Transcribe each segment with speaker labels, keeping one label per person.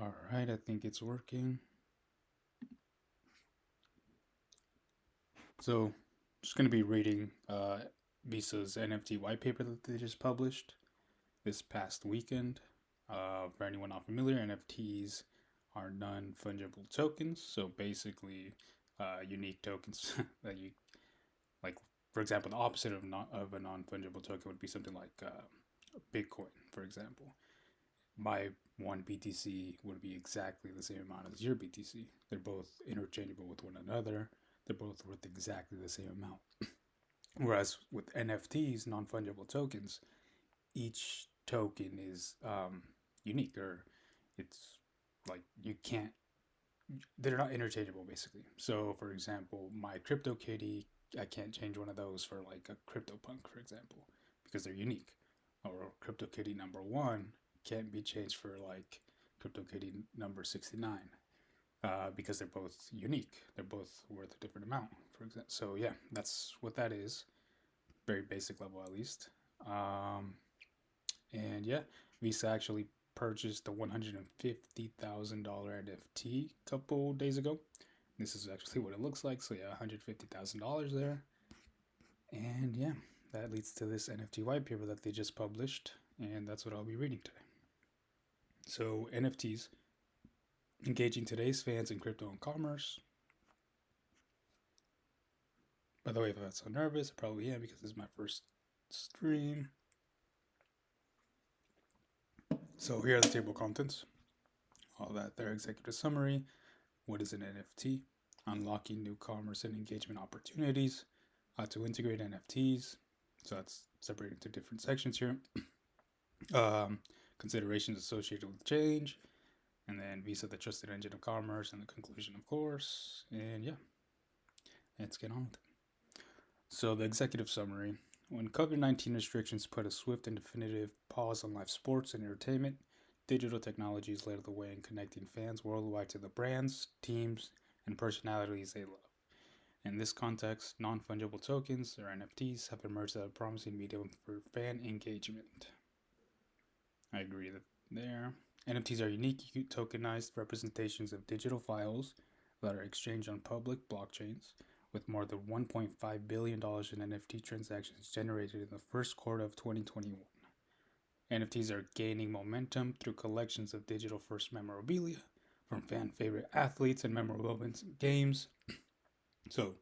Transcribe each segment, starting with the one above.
Speaker 1: All right, I think it's working. So, just going to be reading Visa's NFT white paper that they just published this past weekend. For anyone not familiar, NFTs are non-fungible tokens. So basically, unique tokens that you like. For example, the opposite of a non-fungible token would be something like Bitcoin, for example. My one BTC would be exactly the same amount as your BTC. They're both interchangeable with one another. They're both worth exactly the same amount. Whereas with NFTs, non fungible tokens, each token is unique, or it's like you can't, they're not interchangeable basically. So, for example, my CryptoKitty, I can't change one of those for like a CryptoPunk, for example, because they're unique. Or CryptoKitty number one can't be changed for like CryptoKitty number 69 because they're both unique. They're both worth a different amount, for example. So yeah, that's what that is. Very basic level at least. And yeah, Visa actually purchased the $150,000 NFT a couple days ago. This is actually what it looks like. So yeah, $150,000 there. And yeah, that leads to this NFT white paper that they just published, and that's what I'll be reading today. So NFTs, engaging today's fans in crypto and commerce. By the way, if I got so nervous, I probably am because this is my first stream. So here are the table of contents. All that there, executive summary. What is an NFT? Unlocking new commerce and engagement opportunities. How to integrate NFTs. So that's separated into different sections here. Considerations associated with change. And then Visa, the trusted engine of commerce, and the conclusion, of course. And yeah, let's get on with it. So the executive summary. When COVID-19 restrictions put a swift and definitive pause on live sports and entertainment, digital technologies led the way in connecting fans worldwide to the brands, teams, and personalities they love. In this context, non-fungible tokens, or NFTs, have emerged as a promising medium for fan engagement. I agree there. NFTs are unique tokenized representations of digital files that are exchanged on public blockchains, with more than $1.5 billion in NFT transactions generated in the first quarter of 2021. NFTs are gaining momentum through collections of digital first memorabilia from fan favorite athletes and memorable moments in games. So,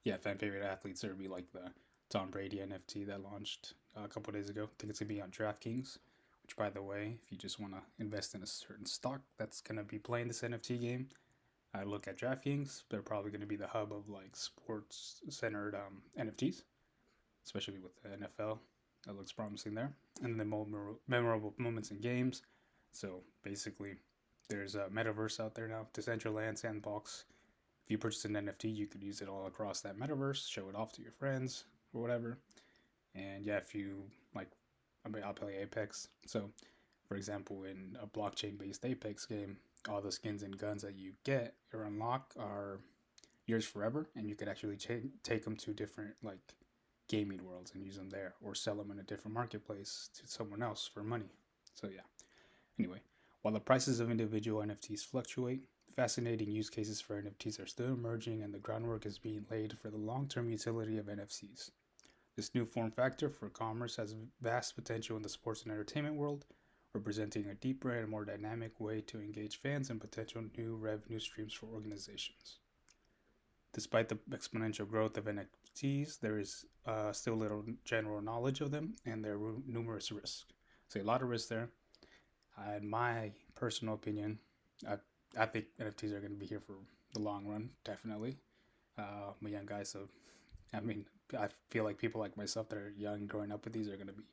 Speaker 1: yeah, fan favorite athletes, there would be like the Tom Brady NFT that launched a couple days ago. I think it's going to be on DraftKings, which, by the way, if you just want to invest in a certain stock that's going to be playing this NFT game, I look at DraftKings. They're probably going to be the hub of like sports centered NFTs, especially with the NFL. That looks promising there. And then memorable moments in games. So basically, there's a metaverse out there now, Decentraland Sandbox. If you purchase an NFT, you could use it all across that metaverse, show it off to your friends or whatever. And yeah, if you like, I'll play Apex. So, for example, in a blockchain-based Apex game, all the skins and guns that you get or unlock are yours forever, and you could actually take them to different like gaming worlds and use them there, or sell them in a different marketplace to someone else for money. So yeah. Anyway, while the prices of individual NFTs fluctuate, fascinating use cases for NFTs are still emerging, and the groundwork is being laid for the long-term utility of NFTs. This new form factor for commerce has vast potential in the sports and entertainment world, representing a deeper and more dynamic way to engage fans and potential new revenue streams for organizations. Despite the exponential growth of NFTs, there is still little general knowledge of them, and there are numerous risks. So a lot of risks there. In my personal opinion, I think NFTs are going to be here for the long run, definitely. I'm a young guy, so I mean, I feel like people like myself that are young growing up with these are going to be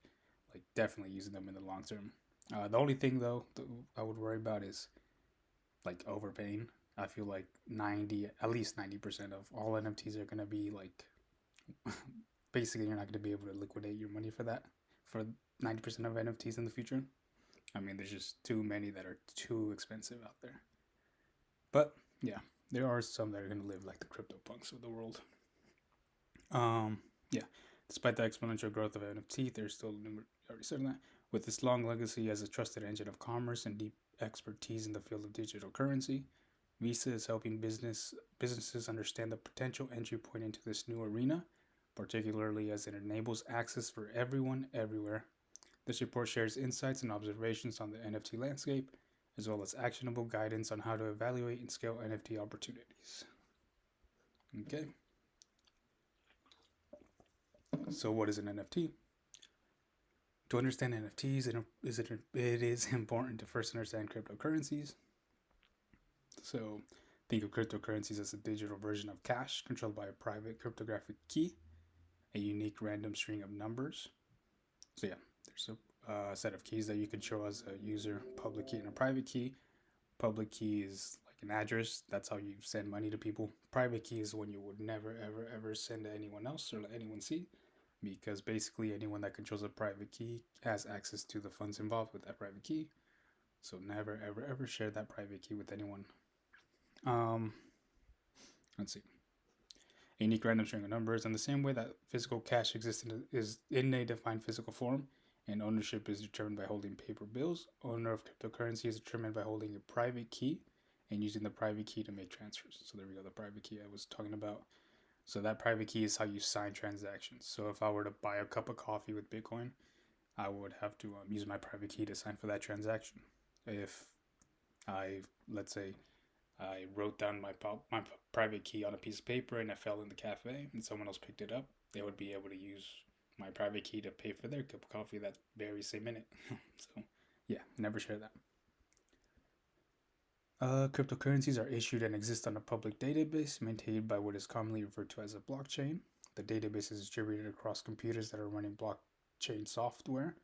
Speaker 1: like definitely using them in the long term. The only thing though that I would worry about is like overpaying. I feel like at least 90% of all NFTs are going to be like, basically you're not going to be able to liquidate your money for that, for 90% of NFTs in the future. I mean, there's just too many that are too expensive out there. But yeah, there are some that are going to live like the CryptoPunks of the world. Yeah, despite the exponential growth of NFT, there's still already said that. With its long legacy as a trusted engine of commerce and deep expertise in the field of digital currency. Visa is helping businesses understand the potential entry point into this new arena, particularly as it enables access for everyone, everywhere. This report shares insights and observations on the NFT landscape, as well as actionable guidance on how to evaluate and scale NFT opportunities. Okay. So what is an NFT? To understand NFTs, it is important to first understand cryptocurrencies. So think of cryptocurrencies as a digital version of cash controlled by a private cryptographic key, a unique random string of numbers. So yeah, there's a set of keys that you can show as a user, public key and a private key. Public key is like an address. That's how you send money to people. Private key is when you would never, ever, ever send to anyone else or let anyone see, because basically anyone that controls a private key has access to the funds involved with that private key. So never, ever, ever share that private key with anyone. Let's see. A unique random string of numbers. In the same way that physical cash exists in a defined physical form, and ownership is determined by holding paper bills, owner of cryptocurrency is determined by holding a private key and using the private key to make transfers. So there we go, the private key I was talking about. So that private key is how you sign transactions. So if I were to buy a cup of coffee with Bitcoin, I would have to use my private key to sign for that transaction. If let's say, I wrote down my private key on a piece of paper and it fell in the cafe and someone else picked it up, they would be able to use my private key to pay for their cup of coffee that very same minute. So yeah, never share that. Cryptocurrencies are issued and exist on a public database maintained by what is commonly referred to as a blockchain. The database is distributed across computers that are running blockchain software.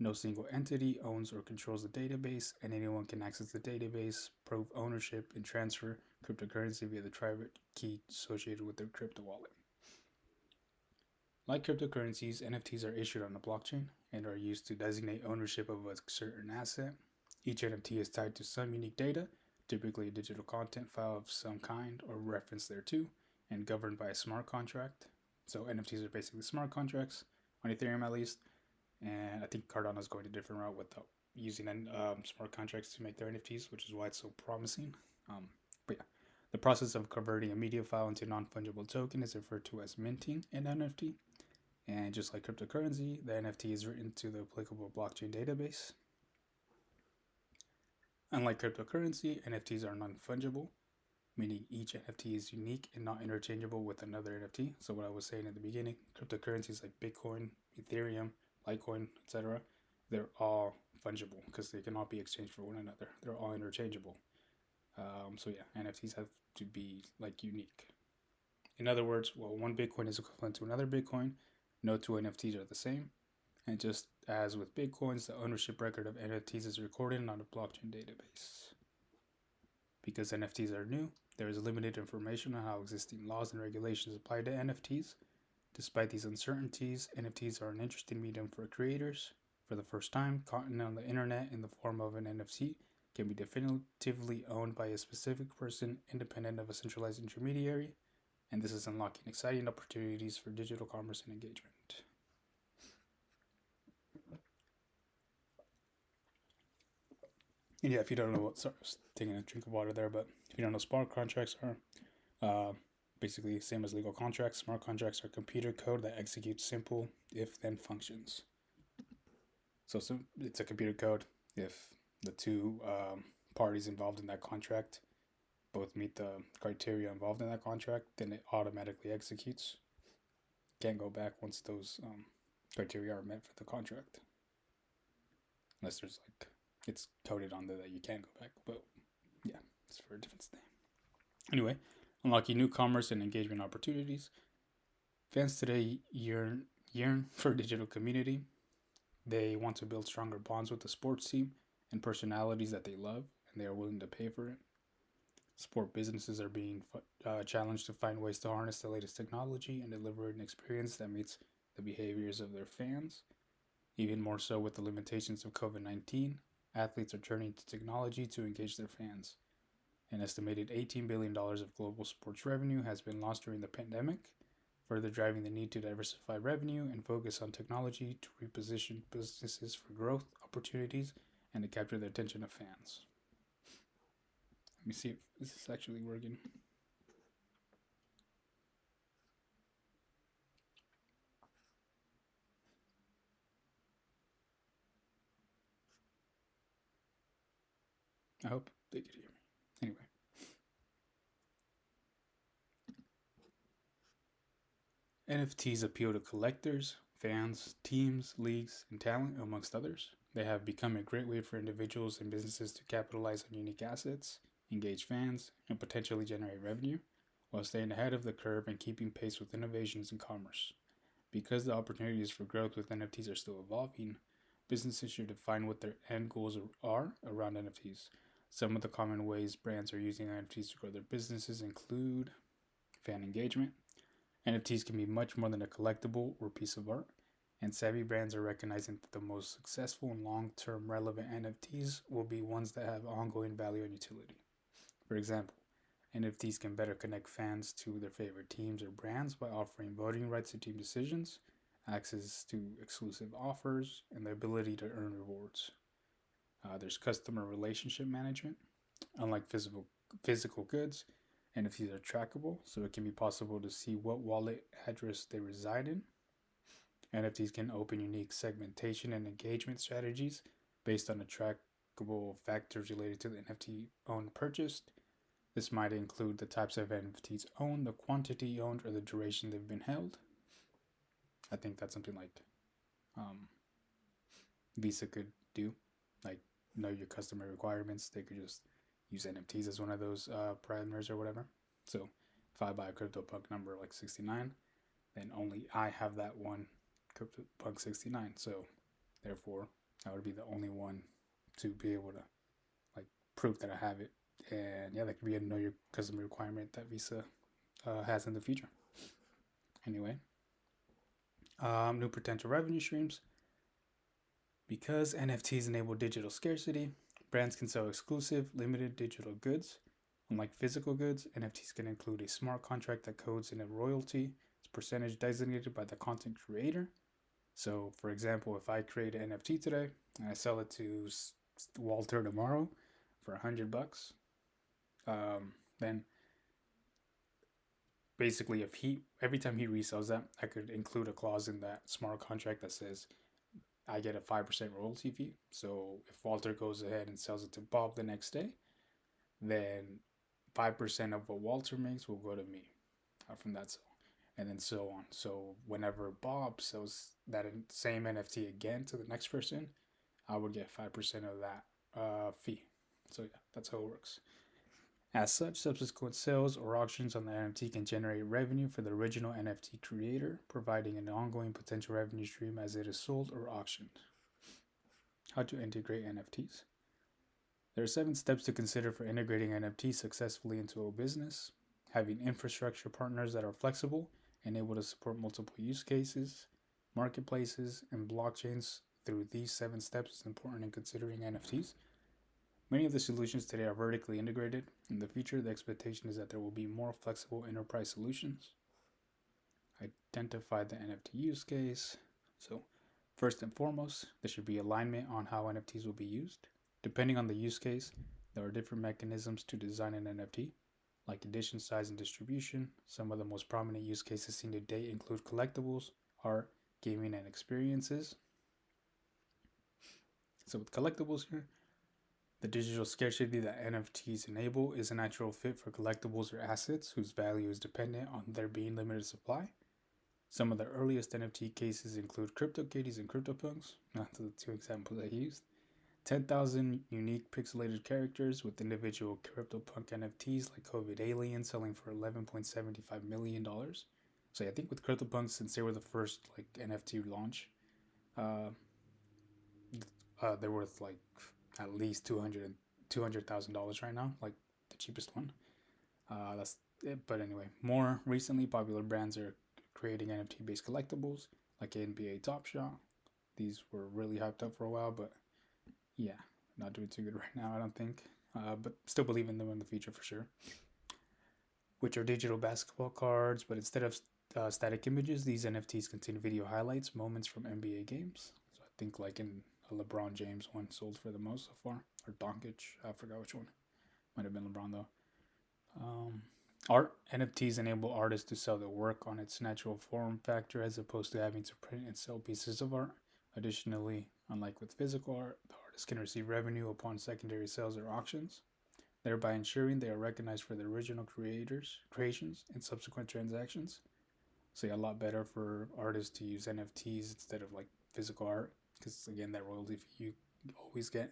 Speaker 1: No single entity owns or controls the database, and anyone can access the database, prove ownership, and transfer cryptocurrency via the private key associated with their crypto wallet. Like cryptocurrencies, NFTs are issued on the blockchain and are used to designate ownership of a certain asset. Each NFT is tied to some unique data, typically a digital content file of some kind or reference thereto, and governed by a smart contract. So NFTs are basically smart contracts, on Ethereum at least. And I think Cardano is going a different route with using smart contracts to make their NFTs, which is why it's so promising. But yeah, the process of converting a media file into a non-fungible token is referred to as minting an NFT. And just like cryptocurrency, the NFT is written to the applicable blockchain database. Unlike cryptocurrency, NFTs are non-fungible, meaning each NFT is unique and not interchangeable with another NFT. So what I was saying at the beginning, cryptocurrencies like Bitcoin, Ethereum, Litecoin, etc., they're all fungible because they can all be exchanged for one another. They're all interchangeable. So yeah, NFTs have to be like unique. In other words, well, one Bitcoin is equivalent to another Bitcoin. No two NFTs are the same. And just as with Bitcoins, the ownership record of NFTs is recorded on a blockchain database. Because NFTs are new, there is limited information on how existing laws and regulations apply to NFTs. Despite these uncertainties, NFTs are an interesting medium for creators. For the first time, content on the internet in the form of an NFT can be definitively owned by a specific person independent of a centralized intermediary, and this is unlocking exciting opportunities for digital commerce and engagement. And yeah, if you don't know sorry, I was taking a drink of water there, but if you don't know, smart contracts are basically same as legal contracts. Smart contracts are computer code that executes simple if-then functions. So it's a computer code. If the two parties involved in that contract both meet the criteria involved in that contract, then it automatically executes. Can't go back once those criteria are met for the contract. Unless there's it's coded on there that you can't go back. But yeah, it's for a different thing. Anyway, unlocking new commerce and engagement opportunities. Fans today yearn for a digital community. They want to build stronger bonds with the sports team and personalities that they love, and they are willing to pay for it. Sport businesses are being challenged to find ways to harness the latest technology and deliver an experience that meets the behaviors of their fans. Even more so with the limitations of COVID-19, athletes are turning to technology to engage their fans. An estimated $18 billion of global sports revenue has been lost during the pandemic, further driving the need to diversify revenue and focus on technology to reposition businesses for growth opportunities and to capture the attention of fans. Let me see if this is actually working. I hope they could hear me. Anyway. NFTs appeal to collectors, fans, teams, leagues, and talent, amongst others. They have become a great way for individuals and businesses to capitalize on unique assets, engage fans, and potentially generate revenue, while staying ahead of the curve and keeping pace with innovations in commerce. Because the opportunities for growth with NFTs are still evolving, businesses should define what their end goals are around NFTs. Some of the common ways brands are using NFTs to grow their businesses include fan engagement. NFTs can be much more than a collectible or piece of art, and savvy brands are recognizing that the most successful and long-term relevant NFTs will be ones that have ongoing value and utility. For example, NFTs can better connect fans to their favorite teams or brands by offering voting rights to team decisions, access to exclusive offers, and the ability to earn rewards. There's customer relationship management. Unlike physical goods, NFTs are trackable, so it can be possible to see what wallet address they reside in. NFTs can open unique segmentation and engagement strategies based on the trackable factors related to the NFT owned purchased. This might include the types of NFTs owned, the quantity owned, or the duration they've been held. I think that's something like Visa could do, like know your customer requirements. They could just use NFTs as one of those parameters or whatever. So if I buy a CryptoPunk number like 69, then only I have that one CryptoPunk 69. So therefore, I would be the only one to be able to like prove that I have it. And yeah, that could be a know your customer requirement that Visa has in the future. Anyway, new potential revenue streams. Because NFTs enable digital scarcity, brands can sell exclusive, limited digital goods. Unlike physical goods, NFTs can include a smart contract that codes in a royalty percentage designated by the content creator. So, for example, if I create an NFT today and I sell it to Walter tomorrow for $100, then basically, if every time he resells that, I could include a clause in that smart contract that says I get a 5% royalty fee. So if Walter goes ahead and sells it to Bob the next day, then 5% of what Walter makes will go to me from that sale, and then so on. So whenever Bob sells that same NFT again to the next person, I would get 5% of that fee. So yeah, that's how it works. As such, subsequent sales or auctions on the NFT can generate revenue for the original NFT creator, providing an ongoing potential revenue stream as it is sold or auctioned. How to integrate NFTs. There are 7 steps to consider for integrating NFTs successfully into a business. Having infrastructure partners that are flexible and able to support multiple use cases, marketplaces, and blockchains through these 7 steps is important in considering NFTs. Many of the solutions today are vertically integrated. In the future, the expectation is that there will be more flexible enterprise solutions. Identify the NFT use case. So, first and foremost, there should be alignment on how NFTs will be used. Depending on the use case, there are different mechanisms to design an NFT, like edition size and distribution. Some of the most prominent use cases seen today include collectibles, art, gaming, and experiences. So with collectibles here, the digital scarcity that NFTs enable is a natural fit for collectibles or assets whose value is dependent on there being limited supply. Some of the earliest NFT cases include CryptoKitties and CryptoPunks, not the 2 examples I used. 10,000 unique pixelated characters with individual CryptoPunk NFTs like COVID Alien selling for $11.75 million. So I think with CryptoPunks, since they were the first like NFT launch, they're worth like at least $200,000 right now, like the cheapest one. That's it. But anyway, more recently, popular brands are creating NFT-based collectibles like NBA Top Shot. These were really hyped up for a while, but yeah, not doing too good right now, I don't think. But still believe in them in the future for sure. Which are digital basketball cards, but instead of static images, these NFTs contain video highlights, moments from NBA games. So I think like in the LeBron James one sold for the most so far, or Doncic. I forgot which one. Might have been LeBron though. Art NFTs enable artists to sell their work on its natural form factor as opposed to having to print and sell pieces of art. Additionally, unlike with physical art, the artist can receive revenue upon secondary sales or auctions, thereby ensuring they are recognized for their original creations in subsequent transactions. So yeah, a lot better for artists to use NFTs instead of like physical art, because again, that royalty fee you always get.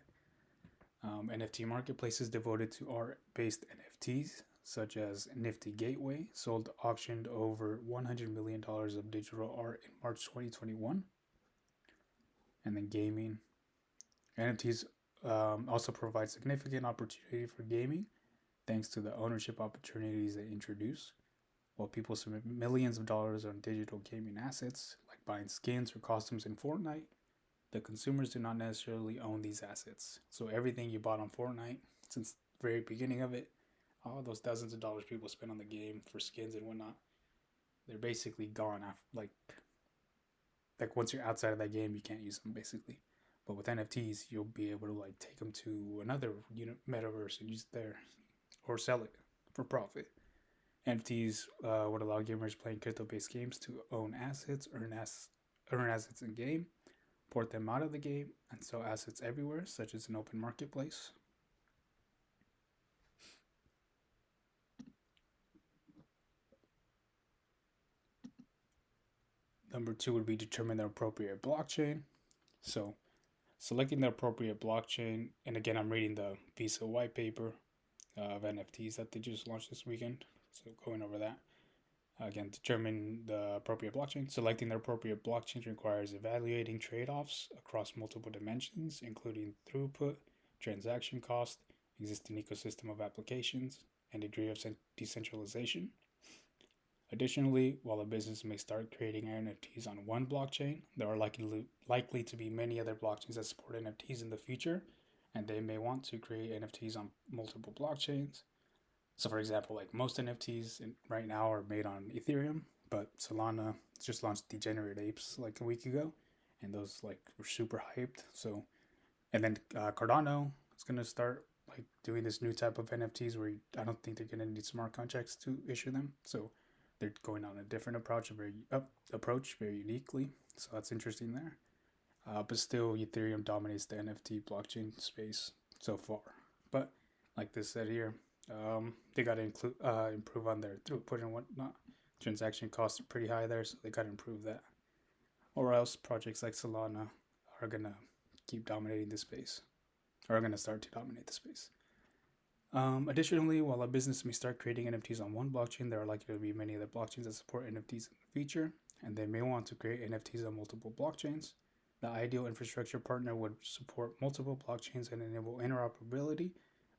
Speaker 1: NFT Marketplaces devoted to art-based NFTs, such as Nifty Gateway, sold auctioned over $100 million of digital art in March 2021. And then gaming. NFTs also provide significant opportunity for gaming, thanks to the ownership opportunities they introduce. While people spend millions of dollars on digital gaming assets, like buying skins or costumes in Fortnite, the consumers do not necessarily own these assets. So everything you bought on Fortnite, since the very beginning of it, all those thousands of dollars people spend on the game for skins and whatnot, they're basically gone after, like once you're outside of that game, you can't use them basically. But with NFTs, you'll be able to like take them to another metaverse and use it there, or sell it for profit. NFTs would allow gamers playing crypto-based games to own assets, earn assets in game, port them out of the game, and sell assets everywhere, such as an open marketplace. Number 2 would be determine the appropriate blockchain. So selecting the appropriate blockchain, and again, I'm reading the Visa WhitePaper of NFTs that they just launched this weekend. So going over that. Again, determine the appropriate blockchain. Selecting the appropriate blockchain requires evaluating trade-offs across multiple dimensions, including throughput, transaction cost, existing ecosystem of applications, and degree of decentralization. Additionally, while a business may start creating NFTs on one blockchain, there are likely to be many other blockchains that support NFTs in the future, and they may want to create NFTs on multiple blockchains. So for example, like most NFTs right now are made on Ethereum, but Solana just launched Degenerate Apes like a week ago, and those like were super hyped. So, and then Cardano is gonna start like doing this new type of NFTs where I don't think they're gonna need smart contracts to issue them. So they're going on a different approach, very uniquely. So that's interesting there. But still, Ethereum dominates the NFT blockchain space so far. But like this said here, they got to improve on their throughput and whatnot. Transaction costs are pretty high there, so they got to improve that. Or else projects like Solana are going to keep dominating the space, or are going to start to dominate the space. Additionally, while a business may start creating NFTs on one blockchain, there are likely to be many other blockchains that support NFTs in the future, and they may want to create NFTs on multiple blockchains. The ideal infrastructure partner would support multiple blockchains and enable interoperability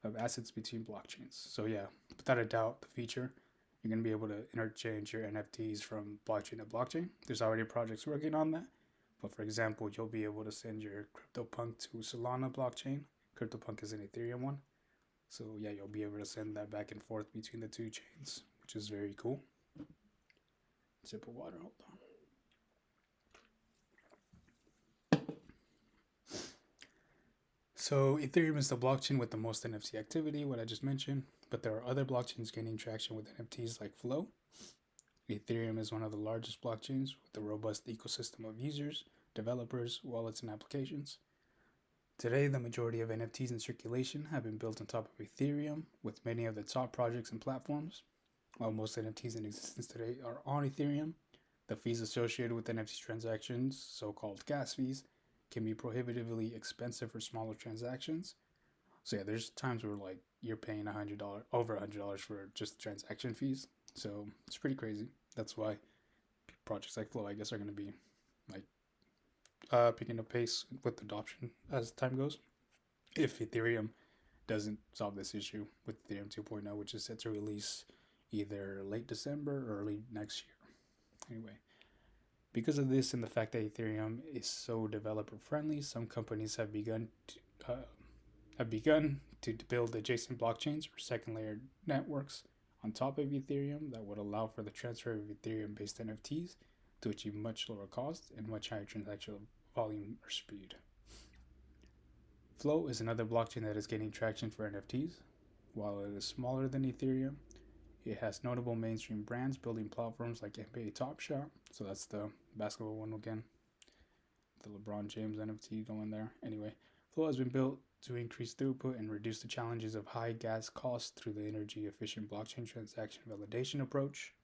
Speaker 1: of assets between blockchains. So yeah, without a doubt, the future, you're going to be able to interchange your NFTs from blockchain to blockchain. There's already projects working on that. But for example, you'll be able to send your CryptoPunk to Solana blockchain. CryptoPunk is an Ethereum one. So yeah, you'll be able to send that back and forth between the two chains, which is very cool. Sip of water, hold on. So Ethereum is the blockchain with the most NFT activity, what I just mentioned, but there are other blockchains gaining traction with NFTs like Flow. Ethereum is one of the largest blockchains with a robust ecosystem of users, developers, wallets, and applications. Today, the majority of NFTs in circulation have been built on top of Ethereum, with many of the top projects and platforms. While most NFTs in existence today are on Ethereum, the fees associated with NFT transactions, so-called gas fees, can be prohibitively expensive for smaller transactions. So yeah, there's times where like you're paying over $100 for just transaction fees. So it's pretty crazy. That's why projects like Flow, I guess, are going to be like picking up pace with adoption as time goes. If Ethereum doesn't solve this issue with Ethereum 2.0, which is set to release either late December or early next year. Anyway, because of this and the fact that Ethereum is so developer friendly, some companies have begun to build adjacent blockchains or second layer networks on top of Ethereum that would allow for the transfer of Ethereum based NFTs to achieve much lower cost and much higher transactional volume or speed. Flow is another blockchain that is gaining traction for NFTs. While it is smaller than Ethereum, it has notable mainstream brands building platforms like NBA Top Shot. So that's the basketball one again. The LeBron James NFT going there. Anyway, Flow has been built to increase throughput and reduce the challenges of high gas costs through the energy efficient blockchain transaction validation approach.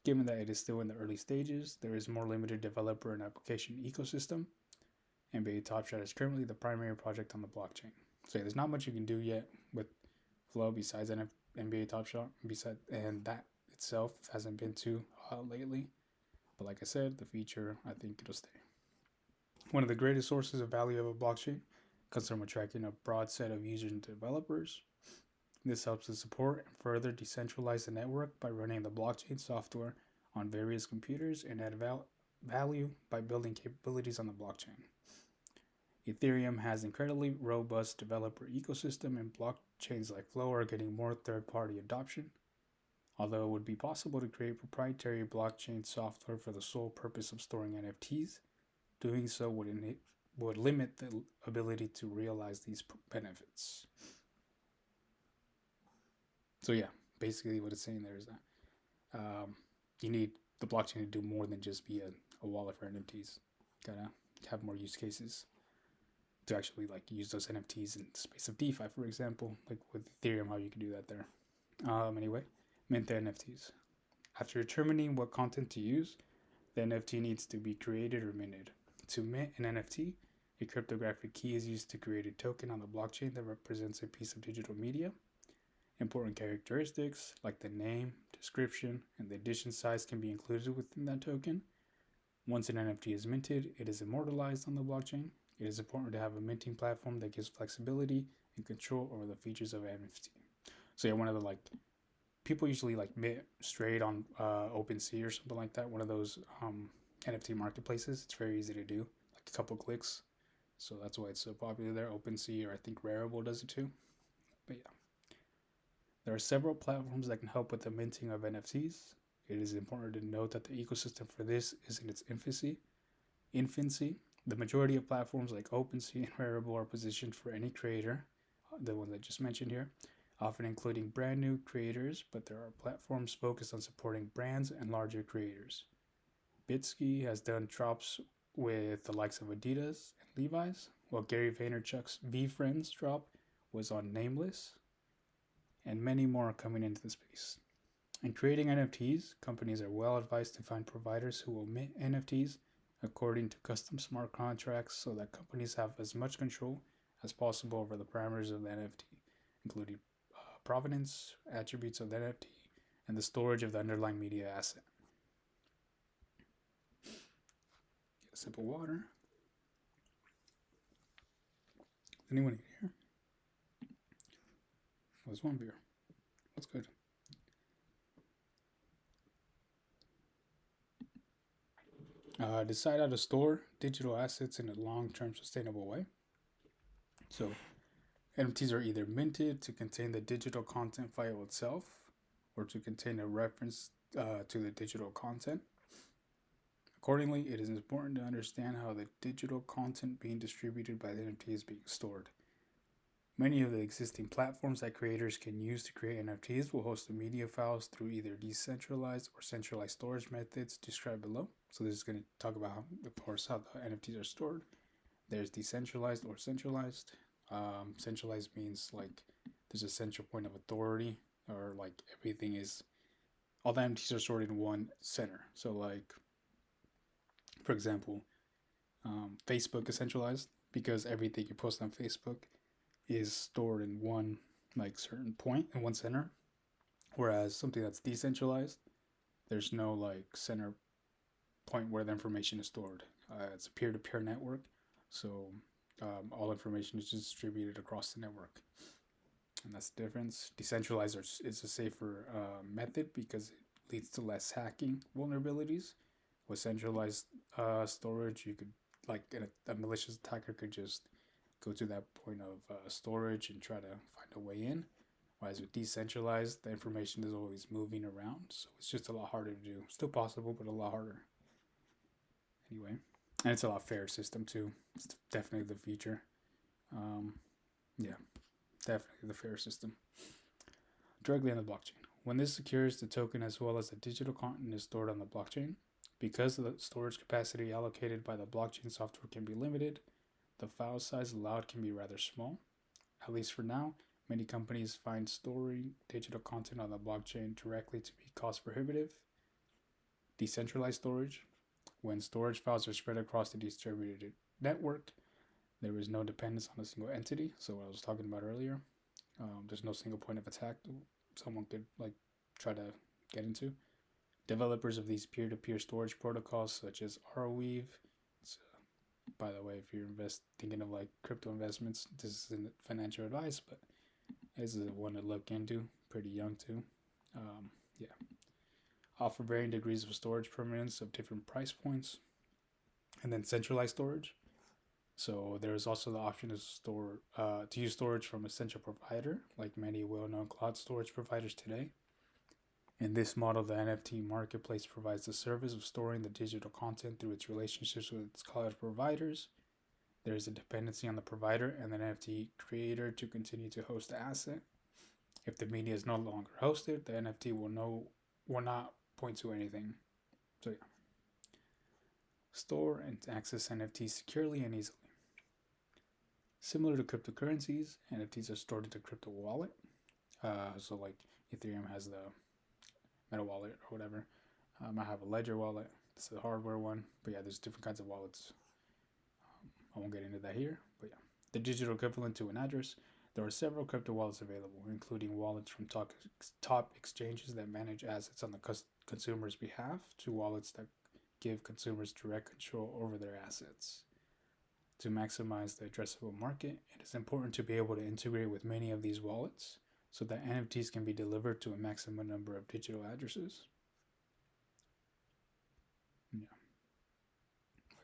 Speaker 1: Given that it is still in the early stages, there is more limited developer and application ecosystem. NBA Top Shot is currently the primary project on the blockchain. So yeah, there's not much you can do yet with Flow besides NBA Top Shot, and that itself hasn't been too hot lately. But like I said, the feature, I think it'll stay. One of the greatest sources of value of a blockchain comes from attracting a broad set of users and developers. This helps to support and further decentralize the network by running the blockchain software on various computers and add value by building capabilities on the blockchain. Ethereum has incredibly robust developer ecosystem, and blockchains like Flow are getting more third-party adoption. Although it would be possible to create proprietary blockchain software for the sole purpose of storing NFTs, doing so would limit the ability to realize these benefits. So yeah, basically what it's saying there is that you need the blockchain to do more than just be a wallet for NFTs. Gotta have more use cases to actually like use those NFTs in the space of DeFi, for example, like with Ethereum, how you can do that there. Anyway, mint the NFTs. After determining what content to use, the NFT needs to be created or minted. To mint an NFT, a cryptographic key is used to create a token on the blockchain that represents a piece of digital media. Important characteristics like the name, description, and the edition size can be included within that token. Once an NFT is minted, it is immortalized on the blockchain. It is important to have a minting platform that gives flexibility and control over the features of an NFT. So yeah, one of the people usually mint straight on OpenSea or something like that. One of those NFT marketplaces. It's very easy to do, like a couple clicks. So that's why it's so popular there. OpenSea, or I think Rarible does it too. But yeah, there are several platforms that can help with the minting of NFTs. It is important to note that the ecosystem for this is in its infancy. The majority of platforms like OpenSea and Rarible are positioned for any creator, the ones I just mentioned here, often including brand new creators, but there are platforms focused on supporting brands and larger creators. Bitsky has done drops with the likes of Adidas and Levi's, while Gary Vaynerchuk's VFriends drop was on Nameless, and many more are coming into the space. In creating NFTs, companies are well advised to find providers who will mint NFTs according to custom smart contracts so that companies have as much control as possible over the parameters of the NFT, including provenance, attributes of the NFT, and the storage of the underlying media asset. Get a sip of water. Anyone in here? There's one beer. What's good? Decide how to store digital assets in a long-term sustainable way. So NFTs are either minted to contain the digital content file itself or to contain a reference to the digital content. Accordingly, it is important to understand how the digital content being distributed by the NFT is being stored. Many of the existing platforms that creators can use to create NFTs will host the media files through either decentralized or centralized storage methods described below. So this is going to talk about, how the NFTs are stored. There's decentralized or centralized. Centralized means there's a central point of authority, or everything is, all the NFTs are stored in one center. So for example, Facebook is centralized because everything you post on Facebook is stored in one certain point in one center, whereas something that's decentralized, there's no center point where the information is stored. It's a peer-to-peer network, so all information is distributed across the network, and that's the difference. Decentralized is a safer method because it leads to less hacking vulnerabilities. With centralized storage, you could a malicious attacker could just go to that point of storage and try to find a way in. Whereas with decentralized, the information is always moving around, so it's just a lot harder to do. Still possible, but a lot harder. Anyway, and it's a lot fairer system too. It's definitely the future. Yeah, definitely the fair system. Directly on the blockchain. When this secures, the token as well as the digital content is stored on the blockchain. Because the storage capacity allocated by the blockchain software can be limited, the file size allowed can be rather small. At least for now, many companies find storing digital content on the blockchain directly to be cost prohibitive. Decentralized storage. When storage files are spread across the distributed network, there is no dependence on a single entity. So what I was talking about earlier, there's no single point of attack someone could try to get into. Developers of these peer-to-peer storage protocols, such as Arweave. By the way, if you're thinking of crypto investments, this isn't financial advice, but this is one to look into. Pretty young too. Yeah. Offer varying degrees of storage permanence of different price points, and then centralized storage. So there is also the option to use storage from a central provider, like many well-known cloud storage providers today. In this model, the NFT Marketplace provides the service of storing the digital content through its relationships with its cloud providers. There is a dependency on the provider and the NFT creator to continue to host the asset. If the media is no longer hosted, the NFT will not point to anything. So yeah. Store and access NFTs securely and easily. Similar to cryptocurrencies, NFTs are stored in a crypto wallet. So Ethereum has the Meta wallet or whatever. I have a Ledger wallet. This is the hardware one. But yeah, there's different kinds of wallets. I won't get into that here. But yeah, the digital equivalent to an address. There are several crypto wallets available, including wallets from top exchanges that manage assets on the consumer's behalf to wallets that give consumers direct control over their assets. To maximize the addressable market, it is important to be able to integrate with many of these wallets so that NFTs can be delivered to a maximum number of digital addresses. Yeah.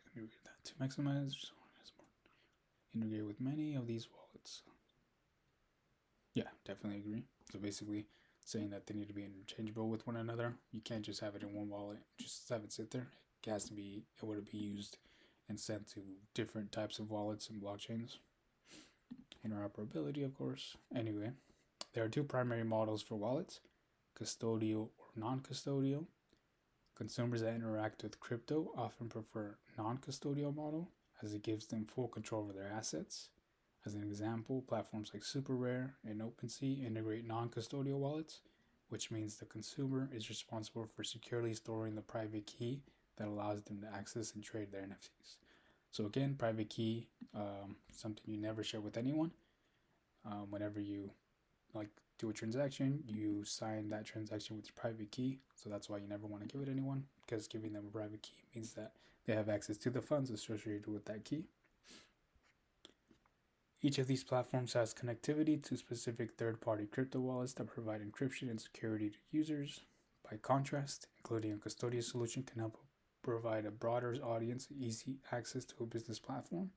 Speaker 1: Let me read that. To maximize, integrate with many of these wallets. Yeah, definitely agree. So basically, saying that they need to be interchangeable with one another. You can't just have it in one wallet, just have it sit there. It has to be able to be used and sent to different types of wallets and blockchains. Interoperability, of course. Anyway, there are two primary models for wallets, custodial or non-custodial. Consumers that interact with crypto often prefer non-custodial model as it gives them full control over their assets. As an example, platforms like SuperRare and OpenSea integrate non-custodial wallets, which means the consumer is responsible for securely storing the private key that allows them to access and trade their NFTs. So again, private key, something you never share with anyone. Whenever you do a transaction, you sign that transaction with your private key. So that's why you never want to give it to anyone, because giving them a private key means that they have access to the funds associated with that key. Each of these platforms has connectivity to specific third-party crypto wallets that provide encryption and security to users. By contrast, including a custodial solution can help provide a broader audience easy access to a business platform.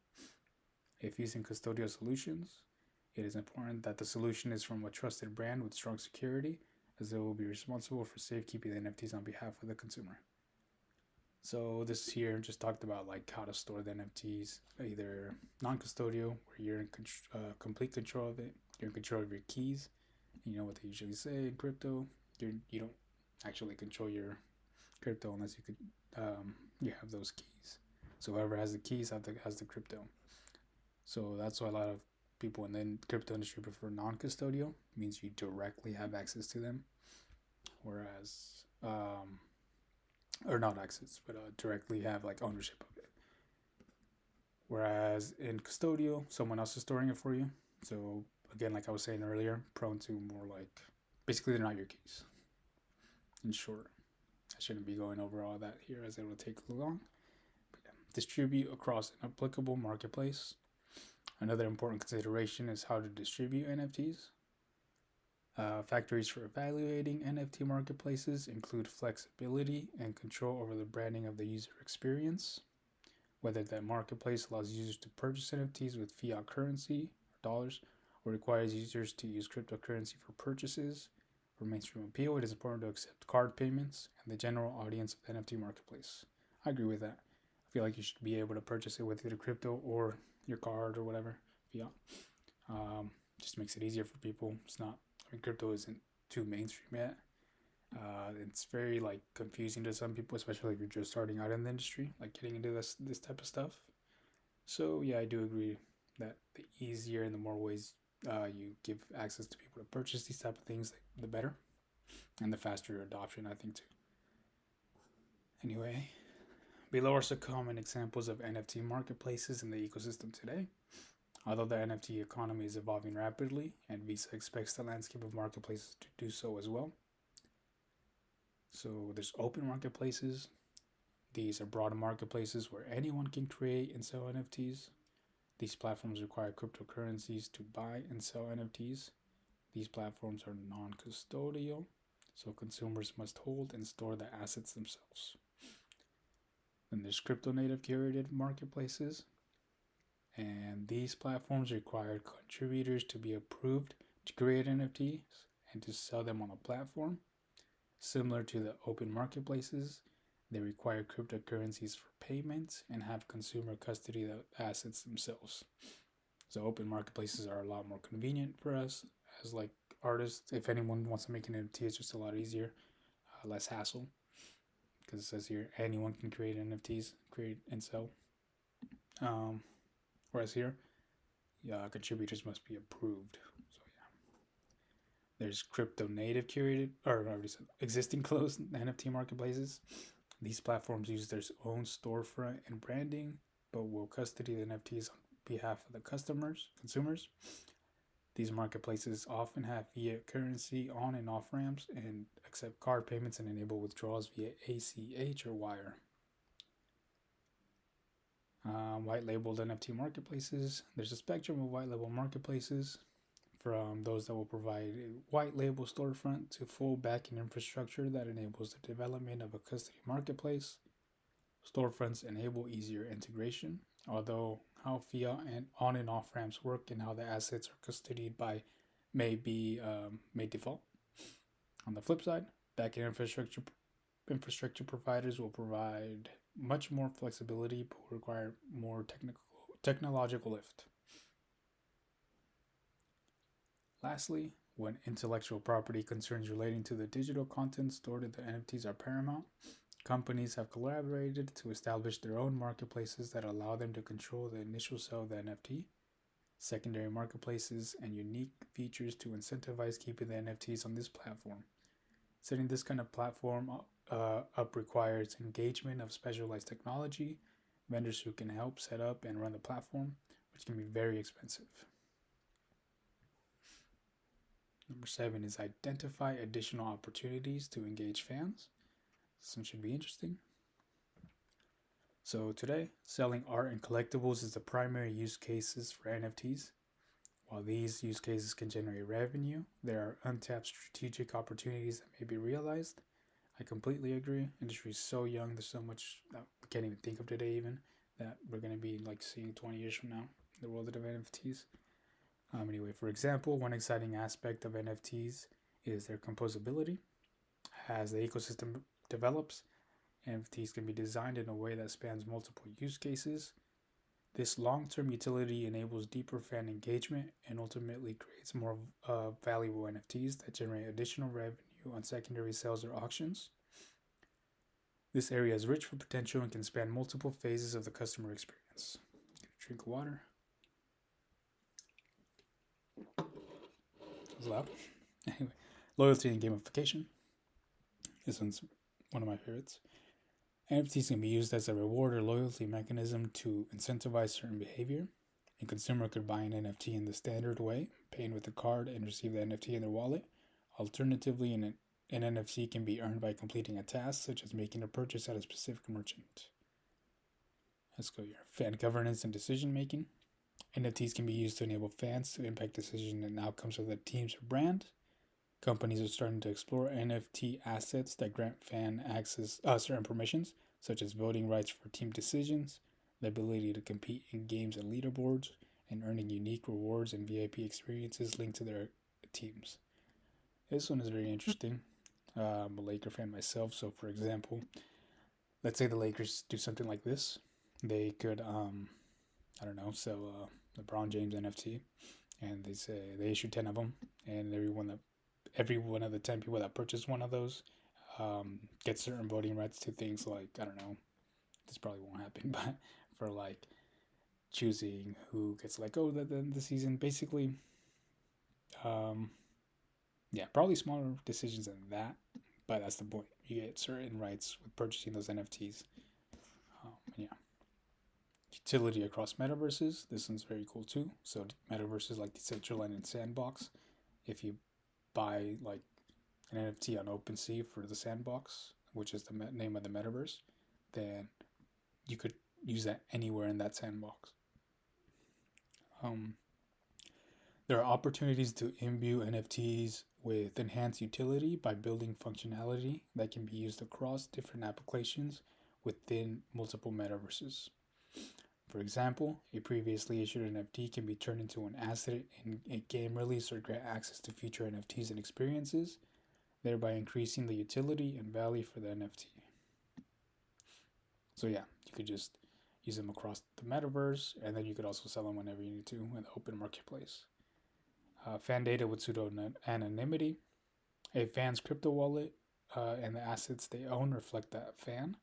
Speaker 1: If using custodial solutions, it is important that the solution is from a trusted brand with strong security, as they will be responsible for safekeeping the NFTs on behalf of the consumer. So this here just talked about how to store the NFTs, either non-custodial, where you're in complete control of it, you're in control of your keys. You know what they usually say in crypto, you don't actually control your crypto unless you have those keys. So whoever has the keys has the crypto. So that's why a lot of people in the crypto industry prefer non-custodial. It means you directly have access to them, whereas or not access, but directly have ownership of it. Whereas in custodial, someone else is storing it for you. So again, like I was saying earlier, prone to more basically they're not your keys. In short, I shouldn't be going over all that here as it will take long. But yeah, distribute across an applicable marketplace. Another important consideration is how to distribute NFTs. Factors for evaluating NFT marketplaces include flexibility and control over the branding of the user experience, whether that marketplace allows users to purchase NFTs with fiat currency, dollars, or requires users to use cryptocurrency for purchases. For mainstream appeal, it is important to accept card payments and the general audience of the NFT marketplace. I agree with that. I feel like you should be able to purchase it with either crypto or your card or whatever. fiat. Just makes it easier for people. It's not, crypto isn't too mainstream yet. It's very like confusing to some people, especially if you're just starting out in the industry, like getting into this type of stuff. So yeah, I do agree that the easier and the more ways you give access to people to purchase these type of things, the better, and the faster adoption, I think too. Anyway, below are some common examples of NFT marketplaces in the ecosystem today. Although the NFT economy is evolving rapidly, and Visa expects the landscape of marketplaces to do so as well. So there's open marketplaces. These are broad marketplaces where anyone can create and sell NFTs. These platforms require cryptocurrencies to buy and sell NFTs. These platforms are non-custodial, so consumers must hold and store the assets themselves. Then there's crypto-native curated marketplaces, and these platforms require contributors to be approved to create NFTs and to sell them on a platform. Similar to the open marketplaces, they require cryptocurrencies for payments and have consumer custody of the assets themselves. So open marketplaces are a lot more convenient for us as like artists. If anyone wants to make an NFT, it's just a lot easier, less hassle. Because it says here anyone can create NFTs, create and sell. Whereas here, contributors must be approved. So yeah, there's crypto native curated, or I already said existing closed NFT marketplaces. These platforms use their own storefront and branding, but will custody the NFTs on behalf of the consumers. These marketplaces often have fiat currency on and off ramps and accept card payments and enable withdrawals via ACH or wire. White labeled NFT marketplaces. There's a spectrum of white label marketplaces, from those that will provide a white label storefront to full backend infrastructure that enables the development of a custody marketplace. Storefronts enable easier integration, although how fiat and on and off ramps work and how the assets are custodied by may default. On the flip side, backend infrastructure providers will provide much more flexibility but will require more technological lift. Lastly, when intellectual property concerns relating to the digital content stored in the NFTs are paramount, companies have collaborated to establish their own marketplaces that allow them to control the initial sale of the NFT, secondary marketplaces, and unique features to incentivize keeping the NFTs on this platform. Setting this kind of platform up requires engagement of specialized technology, vendors who can help set up and run the platform, which can be very expensive. Number 7 is identify additional opportunities to engage fans. This one should be interesting. So today, selling art and collectibles is the primary use cases for NFTs. While these use cases can generate revenue, there are untapped strategic opportunities that may be realized. I completely agree. Industry is so young. There's so much that we can't even think of today, even that we're going to be like seeing 20 years from now, the world of NFTs. Anyway, for example, one exciting aspect of NFTs is their composability. As the ecosystem develops, NFTs can be designed in a way that spans multiple use cases. This long-term utility enables deeper fan engagement and ultimately creates more valuable NFTs that generate additional revenue on secondary sales or auctions. This area is rich for potential and can span multiple phases of the customer experience. Drink of water. It was loud. Anyway, loyalty and gamification. This one's one of my favorites. NFTs can be used as a reward or loyalty mechanism to incentivize certain behavior. A consumer could buy an NFT in the standard way, paying with a card and receive the NFT in their wallet. Alternatively, an NFT can be earned by completing a task, such as making a purchase at a specific merchant. Let's go here. Fan governance and decision making. NFTs can be used to enable fans to impact decisions and outcomes of the teams or brand. Companies are starting to explore NFT assets that grant fan access certain permissions, such as voting rights for team decisions, the ability to compete in games and leaderboards, and earning unique rewards and VIP experiences linked to their teams. This one is very interesting. I'm a Laker fan myself, so for example, let's say the Lakers do something like this. They could, sell LeBron James NFT, and they say they issued 10 of them, and every one of the 10 people that purchased one of those get certain voting rights to things like, I don't know, this probably won't happen, but for like choosing who gets let go the season, basically. Yeah, probably smaller decisions than that, but that's the point. You get certain rights with purchasing those NFTs. Yeah. Utility across metaverses. This one's very cool too. So metaverses like Decentraland and Sandbox. If you buy like an NFT on OpenSea for the Sandbox, which is the name of the metaverse, then you could use that anywhere in that sandbox. There are opportunities to imbue NFTs with enhanced utility by building functionality that can be used across different applications within multiple metaverses. For example, a previously issued NFT can be turned into an asset in a game release or grant access to future NFTs and experiences, thereby increasing the utility and value for the NFT. So yeah, you could just use them across the metaverse, and then you could also sell them whenever you need to in the open marketplace. Fan data with pseudo anonymity. A fan's crypto wallet and the assets they own reflect that fan.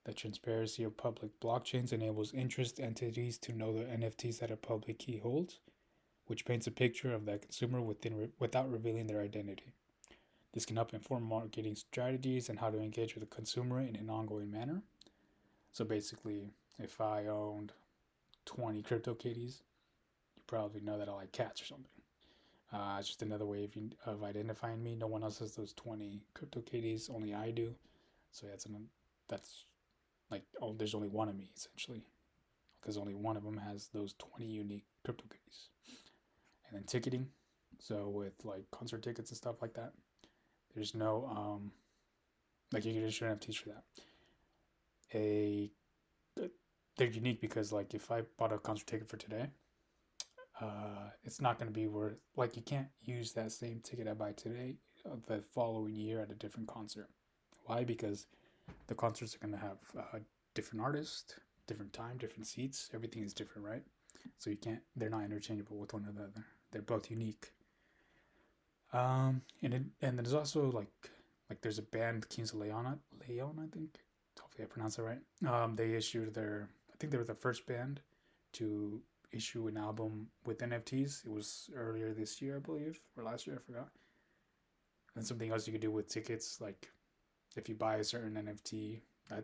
Speaker 1: The transparency of public blockchains enables interest entities to know the NFTs that a public key holds, which paints a picture of that consumer without revealing their identity. This can help inform marketing strategies and how to engage with the consumer in an ongoing manner. So basically, if I owned 20 CryptoKitties, you probably know that I like cats or something. It's just another way of identifying me. No one else has those 20 CryptoKitties, only I do. So that's like, oh, there's only one of me essentially, because only one of them has those 20 unique CryptoKitties. And then ticketing. So with like concert tickets and stuff like that, there's no like you can issue NFTs for that. They're unique because like if I bought a concert ticket for today, it's not going to be worth, like you can't use that same ticket I buy today the following year at a different concert. Why? Because the concerts are going to have different artists, different time, different seats. Everything is different, right? So they're not interchangeable with one another. They're both unique. And there's also like there's a band, Kings of Leon, I think. Hopefully I pronounced it right. They issued I think they were the first band to issue an album with NFTs. It was earlier this year, I believe, or last year, I forgot. And something else you could do with tickets, like if you buy a certain NFT,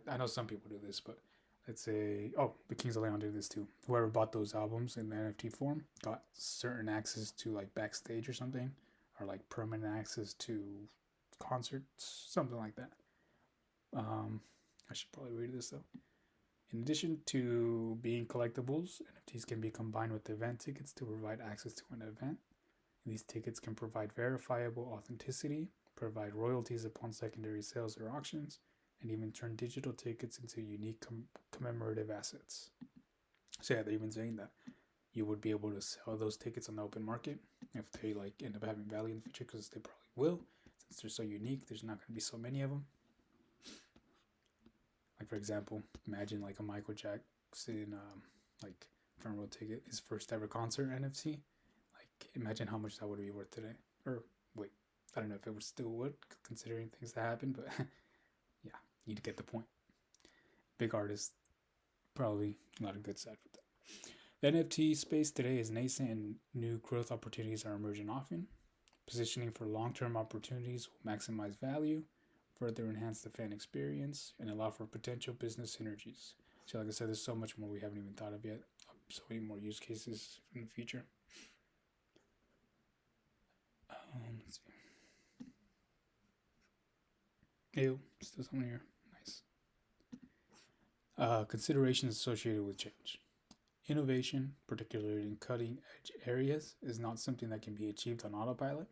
Speaker 1: I know some people do this, but let's say, the Kings of Leon do this too. Whoever bought those albums in the NFT form got certain access to like backstage or something, or like permanent access to concerts, something like that. I should probably read this though. In addition to being collectibles, NFTs can be combined with event tickets to provide access to an event. These tickets can provide verifiable authenticity, provide royalties upon secondary sales or auctions, and even turn digital tickets into unique commemorative assets. So yeah, they're even saying that you would be able to sell those tickets on the open market if they like end up having value in the future, because they probably will. Since they're so unique, there's not going to be so many of them. Like for example, imagine like a Michael Jackson like front row ticket, his first ever concert NFT. Like imagine how much that would be worth today. Or wait, I don't know if it still would, considering things that happened, but yeah, you get the point. Big artists, probably not a good side for that. The NFT space today is nascent and new growth opportunities are emerging often. Positioning for long-term opportunities will maximize value, further enhance the fan experience, and allow for potential business synergies. So like I said, there's so much more we haven't even thought of yet. So many more use cases in the future. Let's see. Ew, still something here. Nice. Considerations associated with change. Innovation, particularly in cutting-edge areas, is not something that can be achieved on autopilot.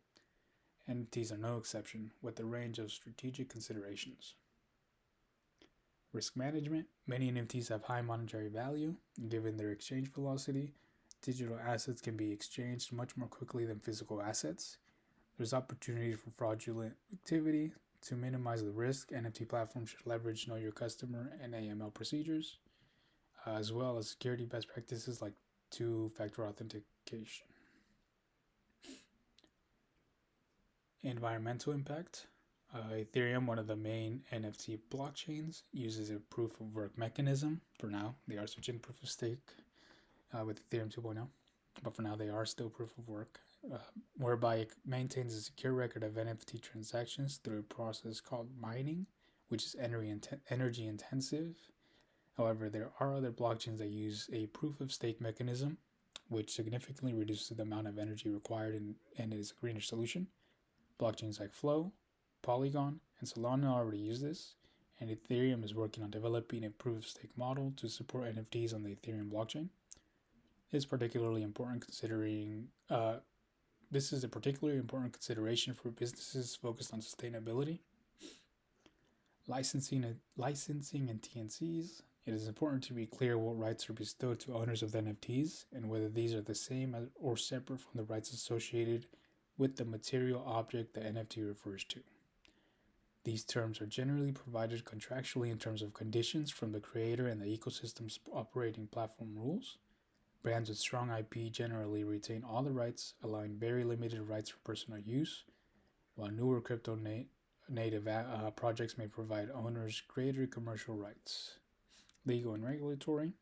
Speaker 1: NFTs are no exception, with a range of strategic considerations. Risk management. Many NFTs have high monetary value, and given their exchange velocity, digital assets can be exchanged much more quickly than physical assets. There's opportunity for fraudulent activity. To minimize the risk, NFT platforms should leverage Know Your Customer and AML procedures, as well as security best practices like two-factor authentication. Environmental impact. Ethereum, one of the main NFT blockchains, uses a proof of work mechanism. For now, they are switching to proof of stake with Ethereum 2.0, but for now they are still proof of work, whereby it maintains a secure record of NFT transactions through a process called mining, which is energy intensive. However, there are other blockchains that use a proof of stake mechanism, which significantly reduces the amount of energy required and is a greener solution. Blockchains like Flow, Polygon, and Solana already use this, and Ethereum is working on developing a proof of stake model to support NFTs on the Ethereum blockchain. This is a particularly important consideration for businesses focused on sustainability. Licensing and TNCs. It is important to be clear what rights are bestowed to owners of the NFTs and whether these are the same or separate from the rights associated with the material object the NFT refers to. These terms are generally provided contractually in terms of conditions from the creator and the ecosystem's operating platform rules. Brands with strong IP generally retain all the rights, allowing very limited rights for personal use, while newer crypto native projects may provide owners greater commercial rights. Legal and regulatory.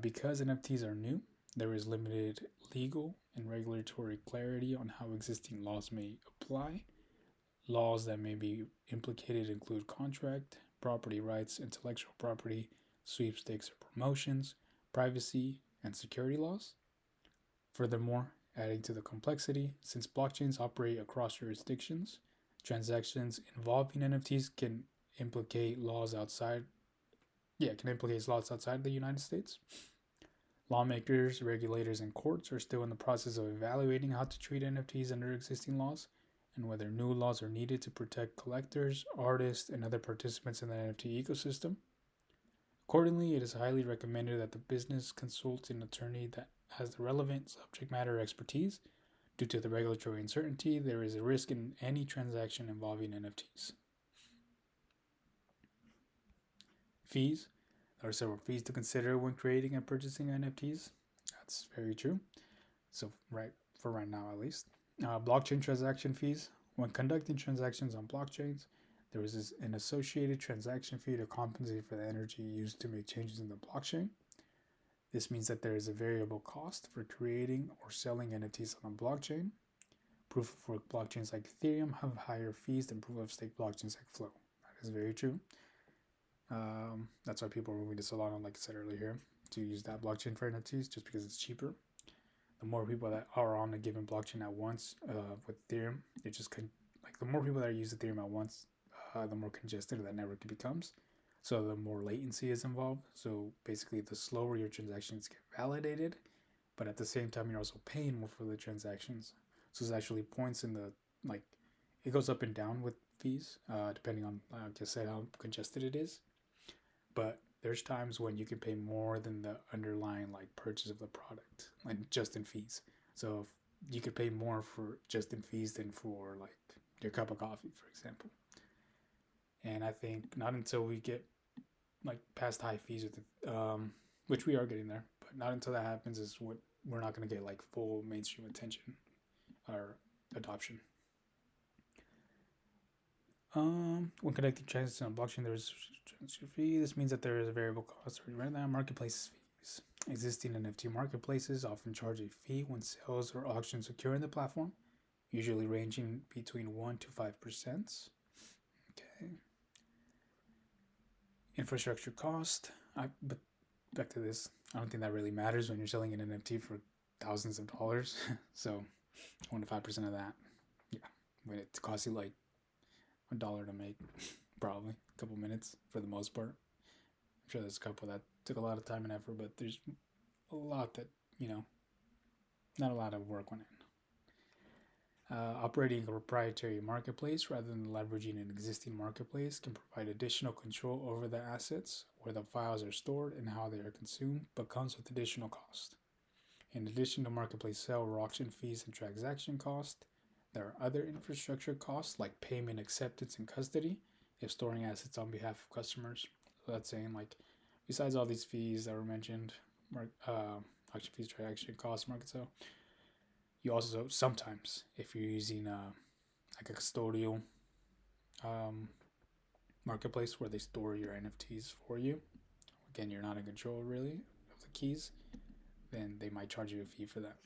Speaker 1: Because NFTs are new, there is limited legal and regulatory clarity on how existing laws may apply. Laws that may be implicated include contract, property rights, intellectual property, sweepstakes or promotions, privacy, and security laws. Furthermore, adding to the complexity, since blockchains operate across jurisdictions, transactions involving NFTs can implicate laws outside the United States. Lawmakers, regulators, and courts are still in the process of evaluating how to treat NFTs under existing laws and whether new laws are needed to protect collectors, artists, and other participants in the NFT ecosystem. Accordingly, it is highly recommended that the business consult an attorney that has the relevant subject matter expertise. Due to the regulatory uncertainty, there is a risk in any transaction involving NFTs. Fees. There are several fees to consider when creating and purchasing NFTs. That's very true. So for right now at least. Blockchain transaction fees. When conducting transactions on blockchains, there is an associated transaction fee to compensate for the energy used to make changes in the blockchain. This means that there is a variable cost for creating or selling NFTs on a blockchain. Proof of work blockchains like Ethereum have higher fees than proof of stake blockchains like Flow. That is very true. That's why people are moving to Solana, like I said earlier, to use that blockchain for NFTs, just because it's cheaper. The more people that are on a given blockchain at once with Ethereum, the more people that use Ethereum at once, the more congested that network becomes. So the more latency is involved. So basically, the slower your transactions get validated, but at the same time, you're also paying more for the transactions. So it's actually points in the it goes up and down with fees depending on, like I said, how congested it is. But there's times when you can pay more than the underlying purchase of the product, just in fees. So you could pay more for just in fees than for your cup of coffee, for example. And I think not until we get past high fees with it, which we are getting there, but not until that happens is what we're not going to get full mainstream attention or adoption. When conducting transactions on blockchain, there is a transfer fee. This means that there is a variable cost. Right now, marketplaces fees. Existing NFT marketplaces often charge a fee when sales or auctions occur in the platform, usually ranging between 1 to 5%. Okay. Infrastructure cost. But back to this, I don't think that really matters when you're selling an NFT for thousands of dollars. So 1 to 5% of that, yeah, when it costs you $1 to make, probably a couple minutes for the most part. I'm sure there's a couple that took a lot of time and effort, but there's a lot that not a lot of work went in. Operating a proprietary marketplace rather than leveraging an existing marketplace can provide additional control over the assets, where the files are stored and how they are consumed, but comes with additional cost. In addition to marketplace sale or auction fees and transaction cost, there are other infrastructure costs like payment, acceptance, and custody if storing assets on behalf of customers. So that's saying besides all these fees that were mentioned, auction fees, transaction costs, market sale. You also sometimes, if you're using like a custodial marketplace where they store your NFTs for you, again, you're not in control really of the keys, then they might charge you a fee for that.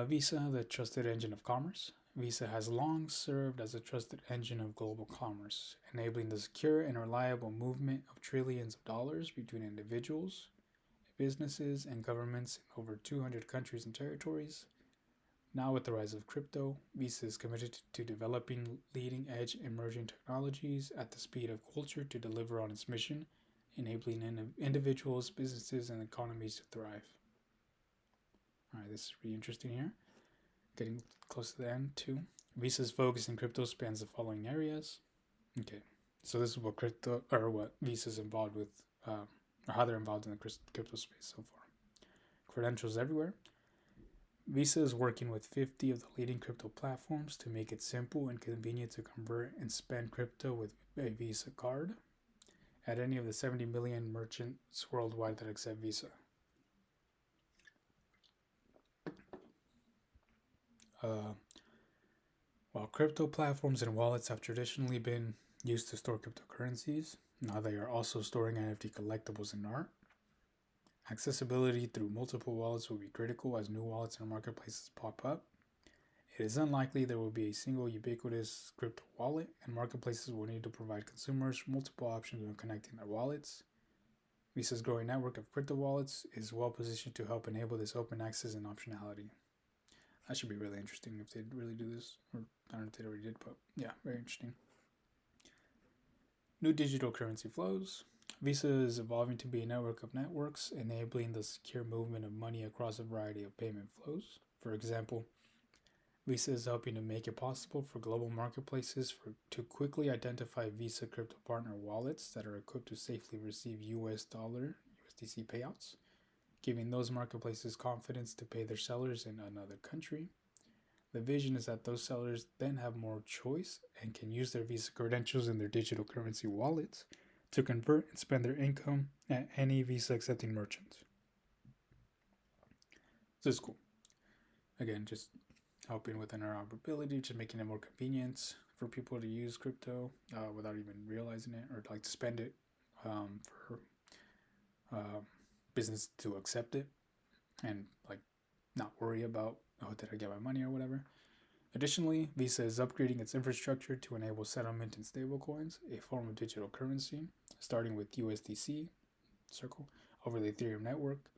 Speaker 1: Visa, the trusted engine of commerce. Visa has long served as a trusted engine of global commerce, enabling the secure and reliable movement of trillions of dollars between individuals, businesses, and governments in over 200 countries and territories. Now, with the rise of crypto, Visa is committed to developing leading edge emerging technologies at the speed of culture to deliver on its mission, enabling individuals, businesses, and economies to thrive. All right, this is really interesting here. Getting close to the end too. Visa's focus in crypto spans the following areas. Okay, so this is what crypto or what Visa's involved with, or how they're involved in the crypto space so far. Credentials everywhere. Visa is working with 50 of the leading crypto platforms to make it simple and convenient to convert and spend crypto with a Visa card at any of the 70 million merchants worldwide that accept Visa. While crypto platforms and wallets have traditionally been used to store cryptocurrencies, now they are also storing NFT collectibles and art. Accessibility through multiple wallets will be critical as new wallets and marketplaces pop up. It is unlikely there will be a single ubiquitous crypto wallet, and marketplaces will need to provide consumers multiple options when connecting their wallets. Visa's growing network of crypto wallets is well positioned to help enable this open access and optionality. That should be really interesting if they really do this. Or I don't know if they already did, but yeah, very interesting. New digital currency flows. Visa is evolving to be a network of networks, enabling the secure movement of money across a variety of payment flows. For example, Visa is helping to make it possible for global marketplaces to quickly identify Visa crypto partner wallets that are equipped to safely receive US dollar, USDC payouts, giving those marketplaces confidence to pay their sellers in another country. The vision is that those sellers then have more choice and can use their Visa credentials in their digital currency wallets to convert and spend their income at any Visa accepting merchant. This is cool. Again, just helping with interoperability, just making it more convenient for people to use crypto without even realizing it, or like to spend it for business to accept it and like not worry about, oh, did I get my money or whatever. Additionally, Visa is upgrading its infrastructure to enable settlement in stablecoins, a form of digital currency, starting with USDC, Circle, over the Ethereum network.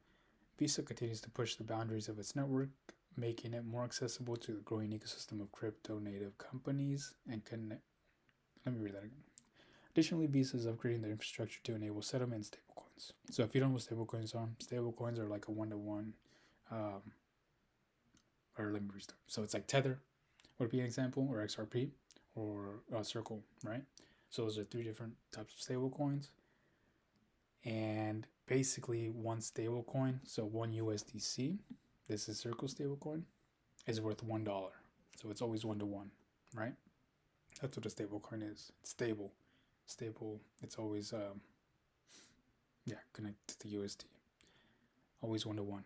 Speaker 1: Visa continues to push the boundaries of its network, making it more accessible to the growing ecosystem of crypto-native companies and Let me read that again. Additionally, Visa is upgrading their infrastructure to enable settlement in stablecoins. So if you don't know what stablecoins are like a one-to-one, or let me restart. So it's like Tether would be an example, or XRP, or Circle, right? So those are three different types of stablecoins. And basically one stablecoin, so one USDC, this is Circle stablecoin, is worth $1. So it's always 1-to-1, right? That's what a stablecoin is. It's stable. It's always connected to USD. Always 1-to-1.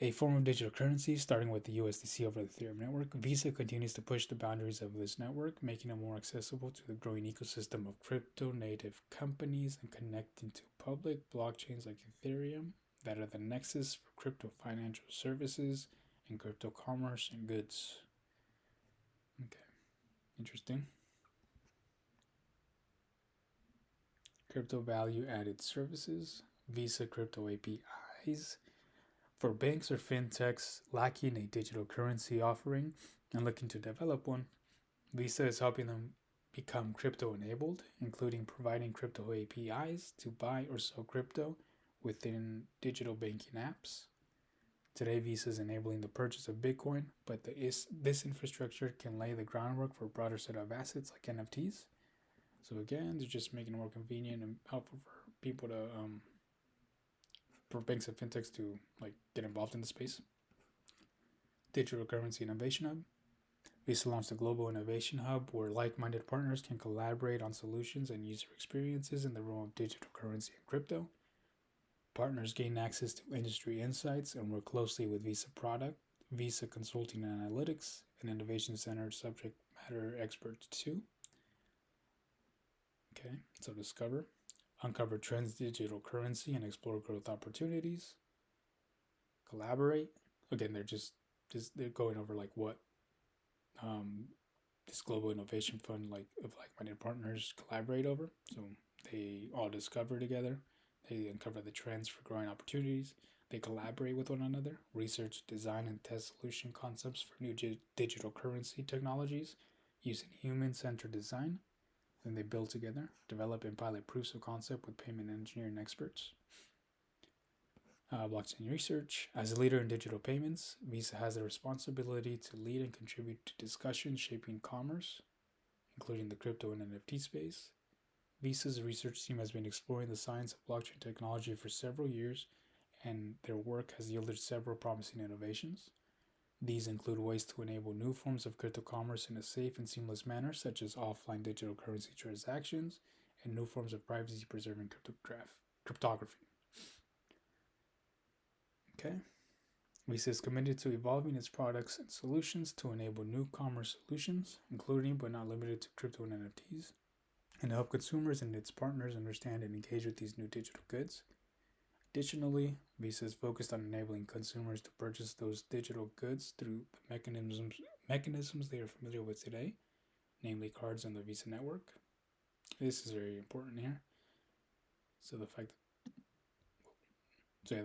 Speaker 1: A form of digital currency, starting with the USDC over the Ethereum network, Visa continues to push the boundaries of this network, making it more accessible to the growing ecosystem of crypto-native companies and connecting to public blockchains like Ethereum that are the nexus for crypto financial services and crypto commerce and goods. Okay, interesting. Crypto value added services, Visa crypto APIs. For banks or fintechs lacking a digital currency offering and looking to develop one, Visa is helping them become crypto enabled, including providing crypto APIs to buy or sell crypto within digital banking apps. Today, Visa is enabling the purchase of Bitcoin, but this infrastructure can lay the groundwork for a broader set of assets like NFTs. So again, they're just making it more convenient and helpful for people to for banks and fintechs to like get involved in the space. Digital Currency Innovation Hub. Visa launched a global innovation hub where like-minded partners can collaborate on solutions and user experiences in the realm of digital currency and crypto. Partners gain access to industry insights and work closely with Visa product, Visa Consulting and Analytics, and Innovation Center subject matter experts too. Okay, so discover, uncover trends in digital currency and explore growth opportunities. Collaborate. Again, they're going over like what this global innovation fund of like-minded partners collaborate over. So they all discover together. They uncover the trends for growing opportunities. They collaborate with one another, research, design, and test solution concepts for new digital currency technologies using human-centered design. Then they build together, develop and pilot proofs of concept with payment engineering experts. Blockchain research. As a leader in digital payments, Visa has the responsibility to lead and contribute to discussions shaping commerce, including the crypto and NFT space. Visa's research team has been exploring the science of blockchain technology for several years, and their work has yielded several promising innovations. These include ways to enable new forms of crypto commerce in a safe and seamless manner, such as offline digital currency transactions, and new forms of privacy-preserving cryptography. Okay. Visa is committed to evolving its products and solutions to enable new commerce solutions, including but not limited to crypto and NFTs, and help consumers and its partners understand and engage with these new digital goods. Additionally, Visa is focused on enabling consumers to purchase those digital goods through the mechanisms they are familiar with today, namely cards on the Visa network. This is very important here. So the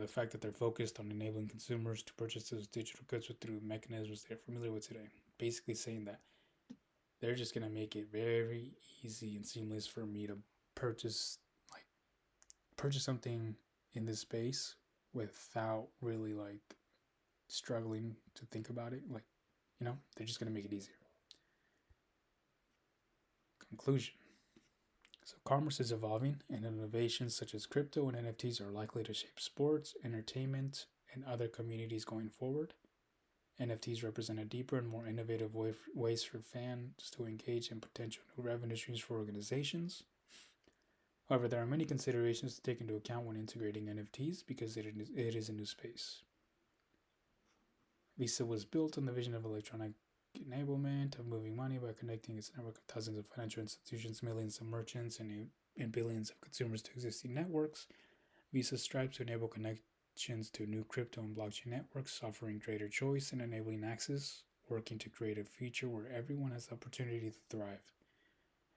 Speaker 1: fact that they're focused on enabling consumers to purchase those digital goods through mechanisms they're familiar with today, basically saying that they're just going to make it very easy and seamless for me to purchase something in this space without really struggling to think about it. They're just going to make it easier. Conclusion. So commerce is evolving, and innovations such as crypto and NFTs are likely to shape sports, entertainment, and other communities going forward. NFTs represent a deeper and more innovative ways for fans to engage in potential new revenue streams for organizations. However, there are many considerations to take into account when integrating NFTs because it is a new space. Visa was built on the vision of electronic enablement of moving money by connecting its network of thousands of financial institutions, millions of merchants, and billions of consumers to existing networks. Visa strives to enable connections to new crypto and blockchain networks, offering greater choice and enabling access, working to create a future where everyone has the opportunity to thrive.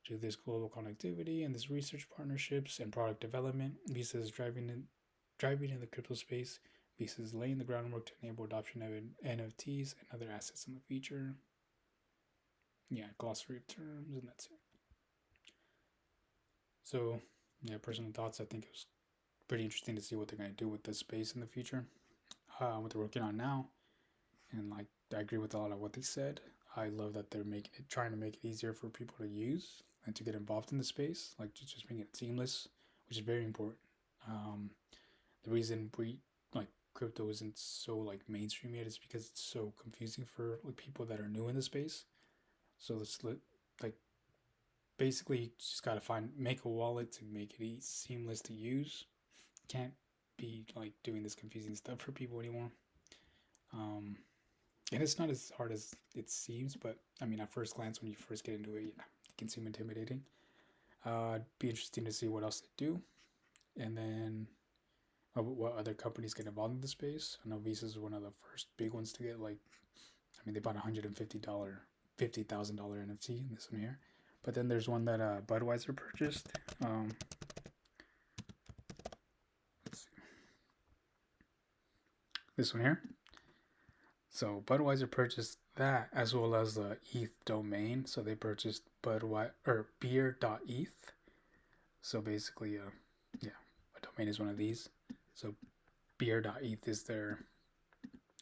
Speaker 1: Through this global connectivity and this research partnerships and product development, Visa is driving in the crypto space. Visa is laying the groundwork to enable adoption of NFTs and other assets in the future. Glossary of terms, and that's it. So, personal thoughts. I think it was pretty interesting to see what they're going to do with this space in the future, what they're working on now. And I agree with a lot of what they said. I love that they're trying to make it easier for people to use and to get involved in the space, just making it seamless, which is very important. The reason crypto isn't so mainstream yet is because it's so confusing for people that are new in the space. So it's basically you just gotta make a wallet to make it seamless to use. Can't be doing this confusing stuff for people anymore. And it's not as hard as it seems, but at first glance when you first get into it, it can seem intimidating. It'd be interesting to see what else they do, and then what other companies get involved in the space. I know Visa is one of the first big ones to get they bought $150,000 NFT in this one here. But then there's one that Budweiser purchased. Let's see. This one here. So Budweiser purchased that as well as the ETH domain. So they purchased beer.eth. So basically, a domain is one of these. So beer.eth is their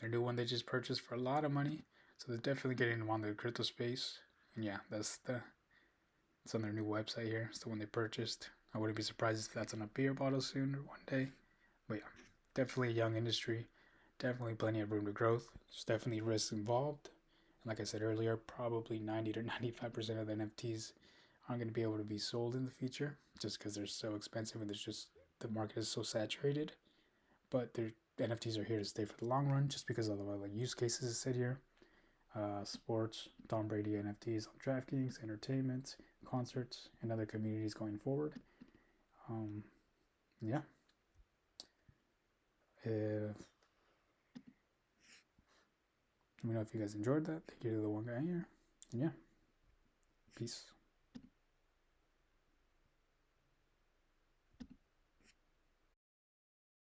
Speaker 1: new one they just purchased for a lot of money. So they're definitely getting involved in the crypto space. And it's on their new website here. It's the one they purchased. I wouldn't be surprised if that's on a beer bottle soon or one day. But definitely a young industry. Definitely plenty of room to growth. There's definitely risks involved. Like I said earlier, probably 90 to 95% of the NFTs aren't going to be able to be sold in the future just because they're so expensive and there's just the market is so saturated. But NFTs are here to stay for the long run just because of the like use cases is said here. Sports, Tom Brady NFTs on DraftKings, entertainment, concerts, and other communities going forward. Yeah. Let me know if you guys enjoyed that. Thank you to the one guy here. And yeah. Peace.